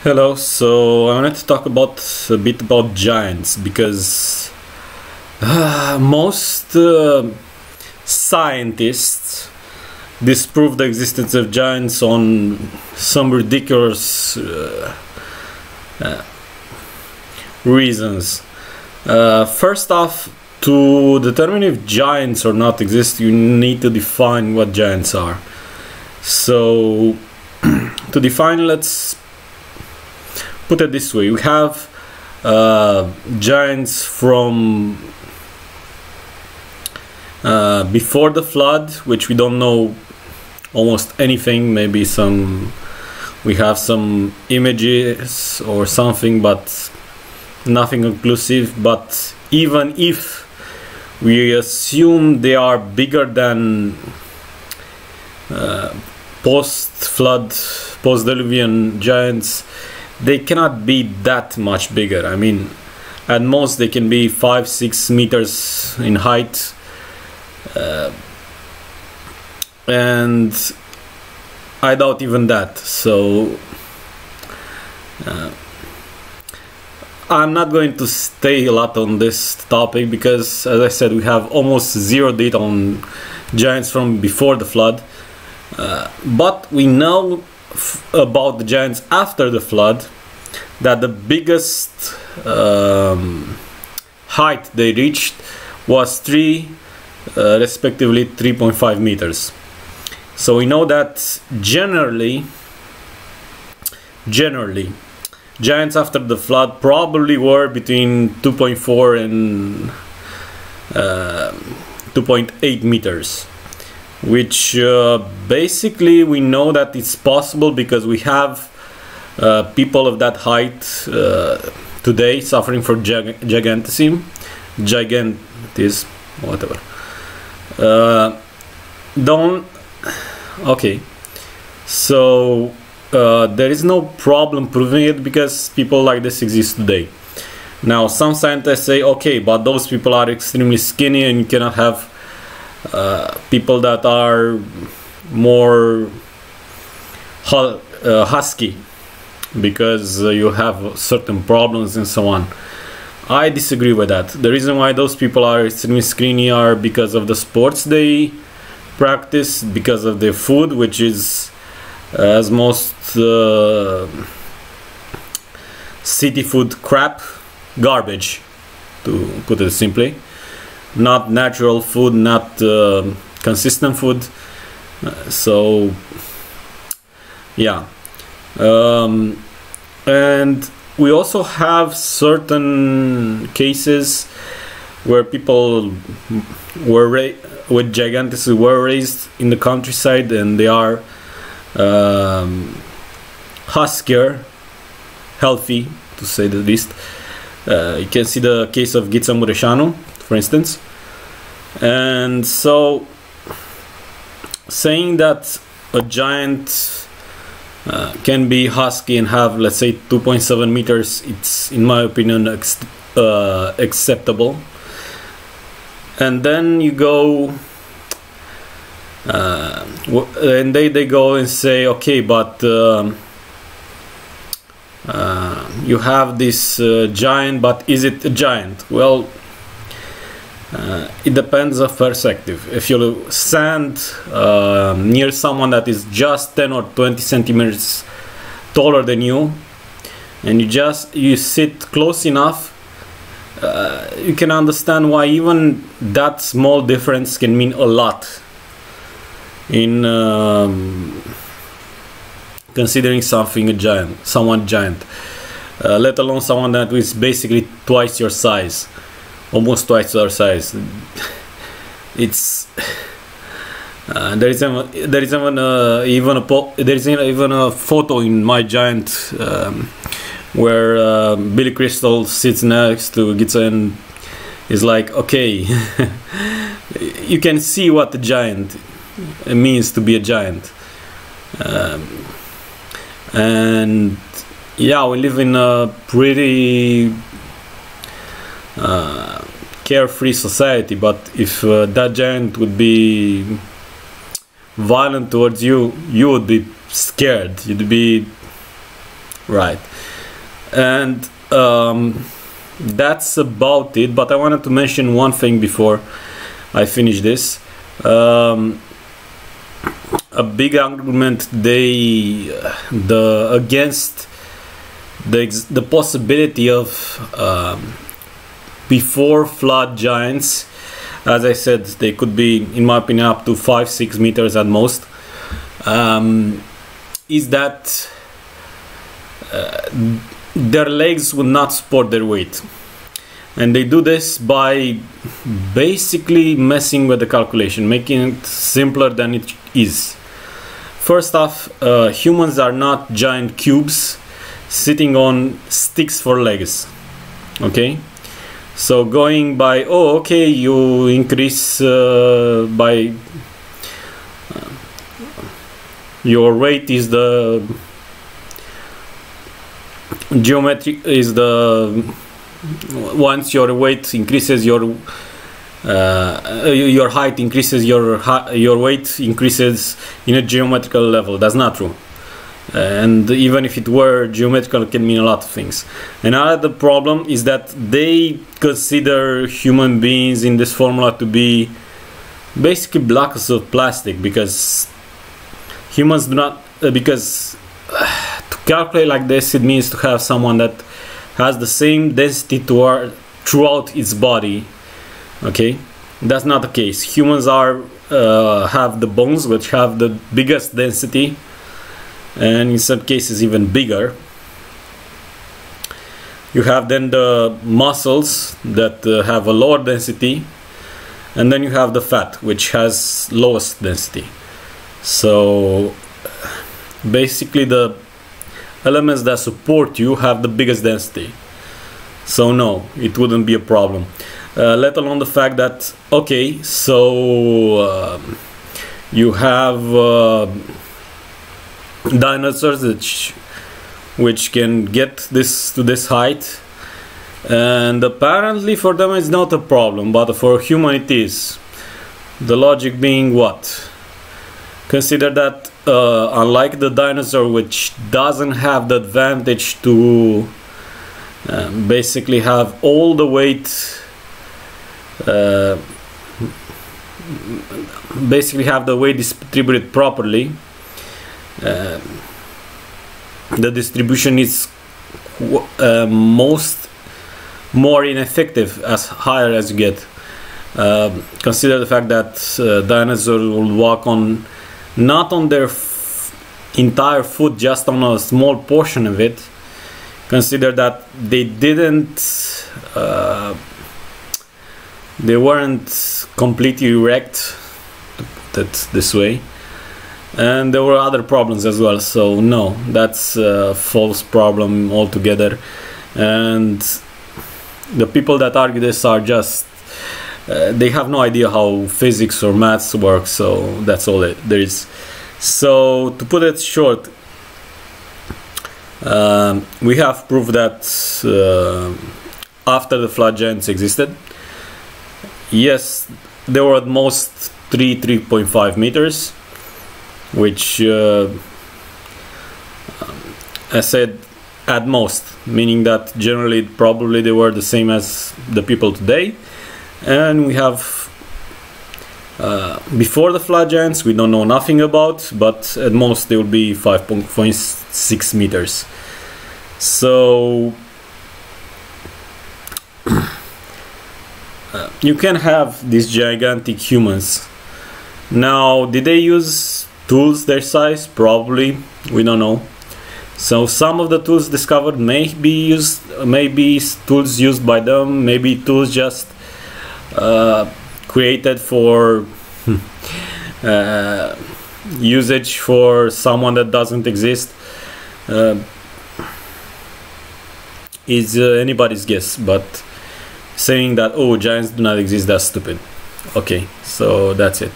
Hello, so I wanted to talk about a bit about giants because most scientists disprove the existence of giants on some ridiculous reasons. First off, to determine if giants or not exist, you need to define what giants are. So, to define, let's put it this way: we have giants from before the flood, which we don't know almost anything. Maybe we have some images or something, but nothing conclusive. But even if we assume they are bigger than post-flood, post-Diluvian giants, they cannot be that much bigger. I mean, at most they can be 5-6 meters in height, and I doubt even that. So I'm not going to stay a lot on this topic because, as I said, we have almost zero data on giants from before the flood, but we know about the giants after the flood that the biggest height they reached was 3 respectively 3.5 meters. So we know that generally giants after the flood probably were between 2.4 and 2.8 meters, which basically we know that it's possible because we have people of that height today suffering from gigantism, whatever. Okay, so there is no problem proving it because people like this exist today. Now, some scientists say, okay, but those people are extremely skinny and you cannot have people that are more husky because you have certain problems and so on. I disagree with that. The reason why those people are extremely skinny are because of the sports they practice, because of their food, which is, as most city food, crap, garbage, to put it simply. Not natural food, not consistent food. So yeah, and we also have certain cases where people with gigantism were raised in the countryside and they are huskier, healthy to say the least. You can see the case of Ghiță Mureșanu, for instance. And so saying that a giant can be husky and have, let's say, 2.7 meters, it's in my opinion acceptable. And then you go and they go and say, okay, but you have this giant, but is it a giant? Well, it depends of perspective. If you stand near someone that is just 10 or 20 centimeters taller than you, and you sit close enough, you can understand why even that small difference can mean a lot in considering someone giant, let alone someone that is basically twice your size, almost twice your size. It's there is even a photo in My Giant where Billy Crystal sits next to Ghiță and is like, okay, you can see what the giant means to be a giant. And yeah, we live in a pretty carefree society, but if that giant would be violent towards you, you would be scared. You'd be right? And that's about it. But I wanted to mention one thing before I finish this. A big argument against the possibility of before flood giants, as I said, they could be, in my opinion, up to 5-6 meters at most, is that their legs would not support their weight. And they do this by basically messing with the calculation, making it simpler than it is. First off, humans are not giant cubes sitting on sticks for legs. Okay? So going by, oh, okay, you increase by your weight is the geometric, is the once your weight increases, your height increases, your weight increases in a geometrical level. That's not true. And even if it were, geometrical, it can mean a lot of things. Another problem is that they consider human beings in this formula to be basically blocks of plastic, because humans do not, because to calculate like this, it means to have someone that has the same density throughout its body. Okay, that's not the case. Humans have the bones, which have the biggest density, and in some cases even bigger. You have then the muscles that have a lower density, and then you have the fat, which has lowest density. So basically the elements that support you have the biggest density. So no, it wouldn't be a problem. Let alone the fact that, okay, so you have dinosaurs which can get this to this height, and apparently for them it's not a problem, but for human it is. The logic being what? Consider that unlike the dinosaur, which doesn't have the advantage to basically have all the weight, basically have the weight distributed properly, the distribution is more ineffective as higher as you get. Consider the fact that dinosaurs will walk on not on their entire foot, just on a small portion of it. Consider that they weren't completely erect, to put it this way, and there were other problems as well. So no, that's a false problem altogether, and the people that argue this are just they have no idea how physics or maths work. So that's all there is. So to put it short, we have proof that after the flood giants existed, yes, they were at most 3.5 meters, which I said at most, meaning that generally probably they were the same as the people today. And we have before the flood giants, we don't know nothing about, but at most they will be 5.6 meters. So you can have these gigantic humans. Now, did they use tools their size? Probably, we don't know. So some of the tools discovered may be tools used by them, maybe tools just created for usage for someone that doesn't exist. Is anybody's guess, but saying that, oh, giants do not exist, that's stupid. Okay, so that's it.